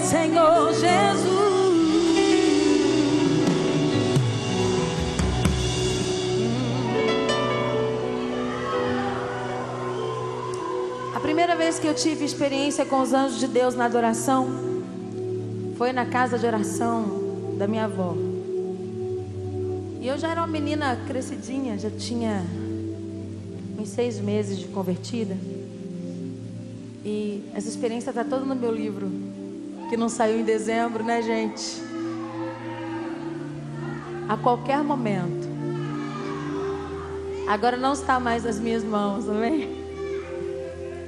Senhor Jesus. A primeira vez que eu tive experiência com os anjos de Deus na adoração foi na casa de oração da minha avó. E eu já era uma menina crescidinha, já tinha uns 6 meses de convertida. E essa experiência está toda no meu livro, que não saiu em dezembro, né, gente? A qualquer momento. Agora não está mais nas minhas mãos, amém?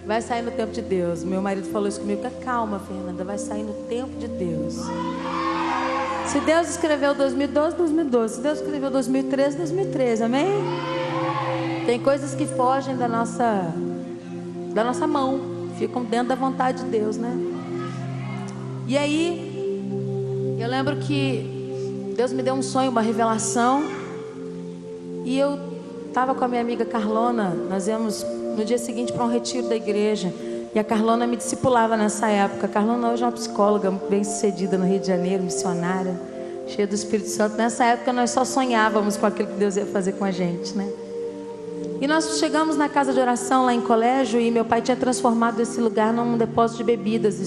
Vai sair no tempo de Deus. Meu marido falou isso comigo. Calma, Fernanda, vai sair no tempo de Deus. Se Deus escreveu 2012, 2012. Se Deus escreveu 2013, 2013, amém? Tem coisas que fogem da nossa mão, ficam dentro da vontade de Deus, né? E aí, eu lembro que Deus me deu um sonho, uma revelação. E eu estava com a minha amiga Carlona. Nós íamos no dia seguinte para um retiro da igreja. E a Carlona me discipulava nessa época. A Carlona hoje é uma psicóloga bem sucedida no Rio de Janeiro, missionária, cheia do Espírito Santo. Nessa época nós só sonhávamos com aquilo que Deus ia fazer com a gente, né? E nós chegamos na casa de oração lá em colégio. E meu pai tinha transformado esse lugar num depósito de bebidas. Ele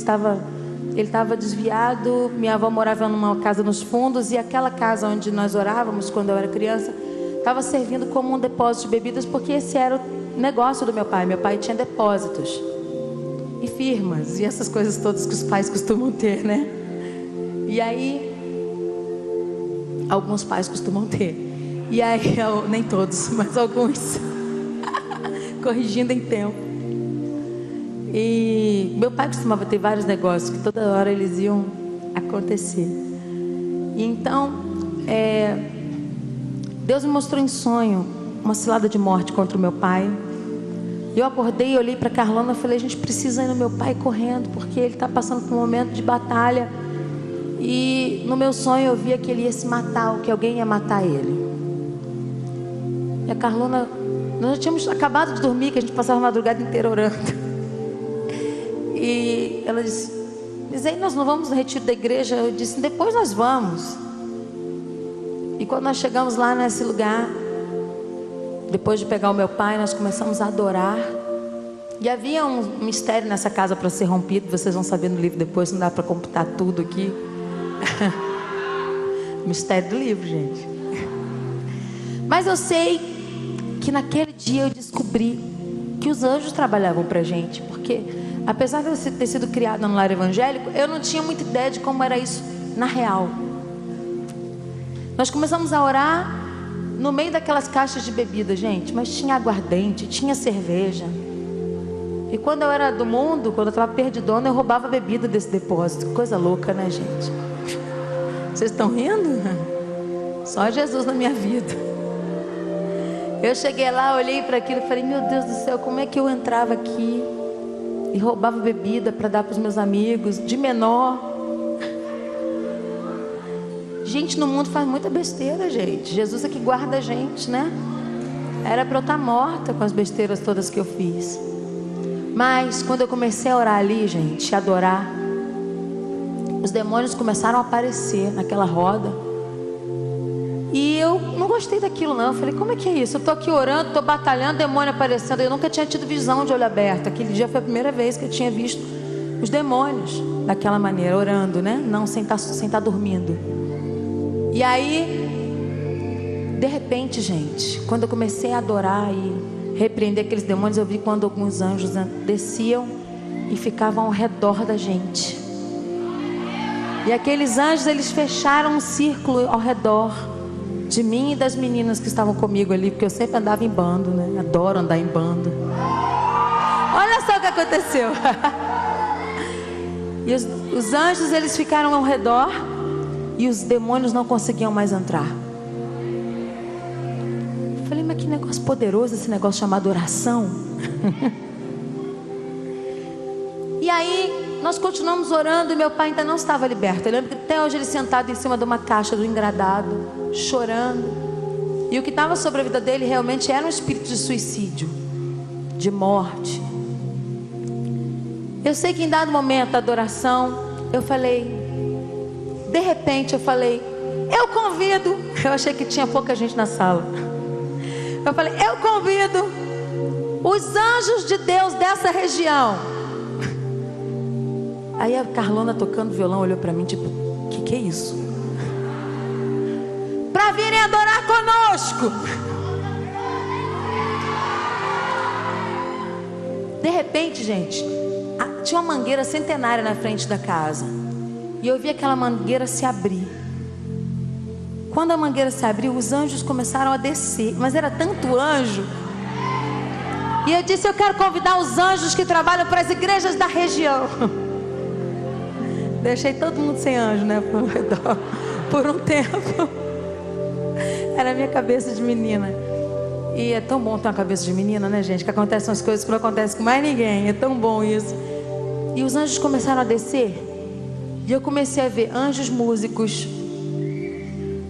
estava desviado. Minha avó morava numa casa nos fundos. E aquela casa onde nós orávamos quando eu era criança estava servindo como um depósito de bebidas, porque esse era o negócio do meu pai. Meu pai tinha depósitos e firmas e essas coisas todas que os pais costumam ter, né? E aí, alguns pais costumam ter. E aí, nem todos, mas alguns. Corrigindo em tempo. E meu pai costumava ter vários negócios que toda hora eles iam acontecer. E então, Deus me mostrou em sonho uma cilada de morte contra o meu pai. Eu acordei e olhei para Carlona e falei: a gente precisa ir no meu pai correndo, porque ele está passando por um momento de batalha. E no meu sonho eu via que ele ia se matar, ou que alguém ia matar ele. E a Carlona, nós já tínhamos acabado de dormir, que a gente passava a madrugada inteira orando. E ela disse: mas aí nós não vamos no retiro da igreja? Eu disse: depois nós vamos. E quando nós chegamos lá nesse lugar, depois de pegar o meu pai, nós começamos a adorar. E havia um mistério nessa casa para ser rompido. Vocês vão saber no livro depois, não dá para computar tudo aqui. Mistério do livro, gente. Mas eu sei que naquele dia eu descobri que os anjos trabalhavam para a gente. Porque apesar de eu ter sido criada no lar evangélico, eu não tinha muita ideia de como era isso na real. Nós começamos a orar no meio daquelas caixas de bebida, gente. Mas tinha aguardente, tinha cerveja. E quando eu era do mundo, quando eu estava perdidona, eu roubava bebida desse depósito. Coisa louca, né, gente? Vocês estão rindo? Só Jesus na minha vida. Eu cheguei lá, olhei para aquilo e falei: meu Deus do céu, como é que eu entrava aqui e roubava bebida para dar para os meus amigos, de menor? Gente no mundo faz muita besteira, gente. Jesus é que guarda a gente, né? Era para eu estar morta com as besteiras todas que eu fiz. Mas quando eu comecei a orar ali, gente, a adorar, os demônios começaram a aparecer naquela roda. E eu não gostei daquilo não. Eu falei: como é que é isso? Eu estou aqui orando, estou batalhando, demônio aparecendo. Eu nunca tinha tido visão de olho aberto. Aquele dia foi a primeira vez que eu tinha visto os demônios daquela maneira, orando, né? Não sem estar dormindo. E aí, de repente, gente, quando eu comecei a adorar e repreender aqueles demônios, eu vi quando alguns anjos desciam e ficavam ao redor da gente. E aqueles anjos, eles fecharam um círculo ao redor de mim e das meninas que estavam comigo ali, porque eu sempre andava em bando, né? Adoro andar em bando. Olha só o que aconteceu. E os anjos, eles ficaram ao redor e os demônios não conseguiam mais entrar. Eu falei: mas que negócio poderoso esse negócio chamado oração. E aí nós continuamos orando e meu pai ainda não estava liberto. Eu lembro que até hoje ele sentado em cima de uma caixa do engradado, chorando. E o que estava sobre a vida dele realmente era um espírito de suicídio, de morte. Eu sei que em dado momento da adoração, eu falei, de repente eu falei, eu convido. Eu achei que tinha pouca gente na sala. Eu falei, eu convido os anjos de Deus dessa região. Aí a Carlona tocando violão olhou para mim tipo, que é isso? Para virem adorar conosco. De repente, gente, tinha uma mangueira centenária na frente da casa. E eu vi aquela mangueira se abrir. Quando a mangueira se abriu, os anjos começaram a descer. Mas era tanto anjo. E eu disse, eu quero convidar os anjos que trabalham para as igrejas da região. Deixei todo mundo sem anjo, né? Por um tempo. Era a minha cabeça de menina. E é tão bom ter uma cabeça de menina, né, gente? Que acontecem as coisas que não acontecem com mais ninguém. É tão bom isso. E os anjos começaram a descer. E eu comecei a ver anjos músicos.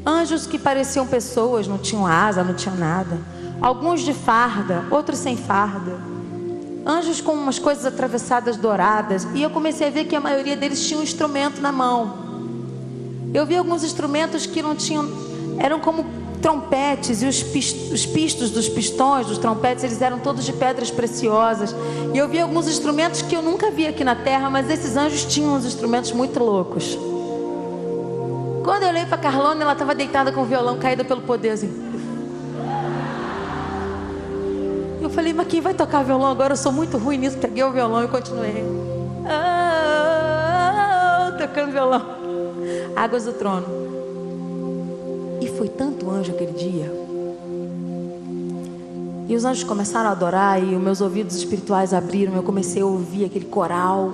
Anjos que pareciam pessoas, não tinham asa, não tinham nada. Alguns de farda, outros sem farda. Anjos com umas coisas atravessadas douradas. E eu comecei a ver que a maioria deles tinha um instrumento na mão. Eu vi alguns instrumentos que não tinham, eram como trompetes. E os pistos dos pistões, dos trompetes, eles eram todos de pedras preciosas. E eu vi alguns instrumentos que eu nunca vi aqui na terra, mas esses anjos tinham uns instrumentos muito loucos. Quando eu olhei para Carlona, ela estava deitada com o violão, caída pelo poder, assim. Eu falei, mas quem vai tocar violão agora? Eu sou muito ruim nisso. Peguei o violão e continuei. Tocando violão. Águas do Trono. E foi tanto anjo aquele dia. E os anjos começaram a adorar. E os meus ouvidos espirituais abriram. Eu comecei a ouvir aquele coral.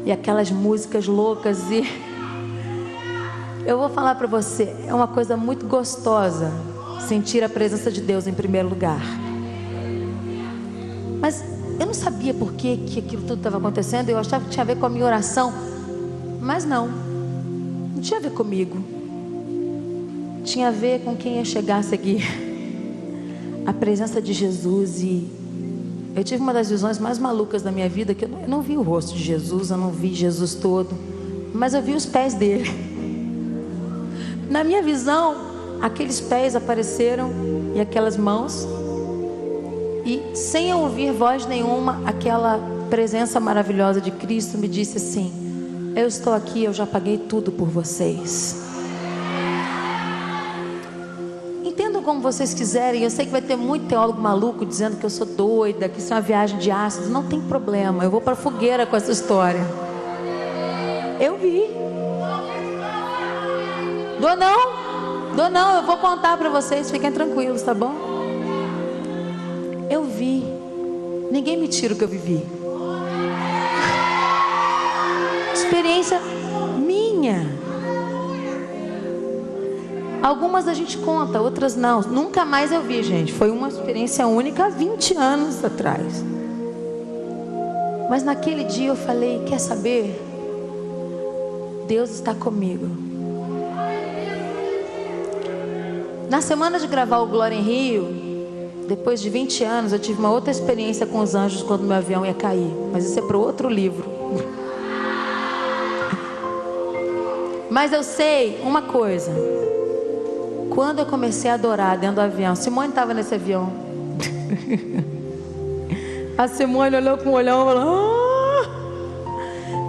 E aquelas músicas loucas. E eu vou falar para você, é uma coisa muito gostosa sentir a presença de Deus em primeiro lugar. Mas eu não sabia por que aquilo tudo estava acontecendo. Eu achava que tinha a ver com a minha oração. Mas não tinha a ver comigo. Tinha a ver com quem ia chegar a seguir. A presença de Jesus. E eu tive uma das visões mais malucas da minha vida, que eu não vi o rosto de Jesus, eu não vi Jesus todo, mas eu vi os pés dele. Na minha visão, aqueles pés apareceram e aquelas mãos. E sem eu ouvir voz nenhuma, aquela presença maravilhosa de Cristo me disse assim: eu estou aqui, eu já paguei tudo por vocês. Entendam como vocês quiserem. Eu sei que vai ter muito teólogo maluco dizendo que eu sou doida, que isso é uma viagem de ácido. Não tem problema, eu vou para a fogueira com essa história. Eu vi. Dou não, eu vou contar para vocês, fiquem tranquilos, tá bom? Eu vi. Ninguém me tira o que eu vivi. Experiência minha. Algumas a gente conta, outras não. Nunca mais eu vi, gente. Foi uma experiência única há 20 anos atrás. Mas naquele dia eu falei, quer saber? Deus está comigo. Na semana de gravar o Glória em Rio, depois de 20 anos, eu tive uma outra experiência com os anjos quando meu avião ia cair. Mas isso é para outro livro. Mas eu sei uma coisa. Quando eu comecei a adorar dentro do avião, Simone estava nesse avião. A Simone olhou com o olhão e falou...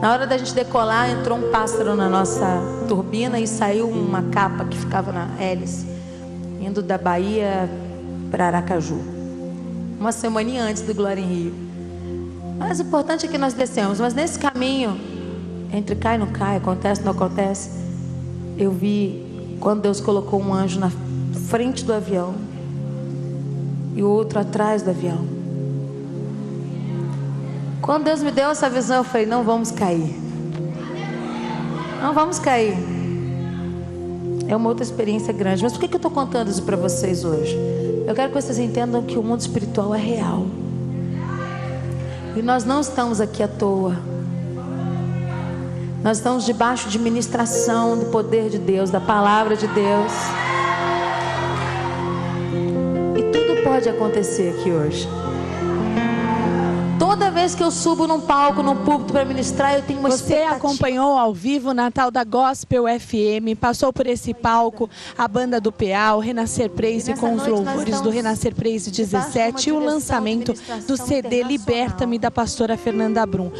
Na hora da gente decolar, entrou um pássaro na nossa turbina e saiu uma capa que ficava na hélice, indo da Bahia para Aracaju. Uma semaninha antes do Glória em Rio. Mas o importante é que nós descemos. Mas nesse caminho, entre cai e não cai, acontece, não acontece, eu vi quando Deus colocou um anjo na frente do avião e o outro atrás do avião. Quando Deus me deu essa visão, eu falei, não vamos cair. Não vamos cair. É uma outra experiência grande. Mas por que eu estou contando isso para vocês hoje? Eu quero que vocês entendam que o mundo espiritual é real. E nós não estamos aqui à toa. Nós estamos debaixo de ministração do poder de Deus, da palavra de Deus. E tudo pode acontecer aqui hoje. Toda vez vez que eu subo num palco, num púlpito para ministrar, eu tenho uma expectativa. Você acompanhou ao vivo o Natal da Gospel FM, passou por esse palco a banda do PA, o Renascer Praise com os louvores do Renascer Praise 17 e o lançamento do CD Liberta-me da pastora Fernanda Brum.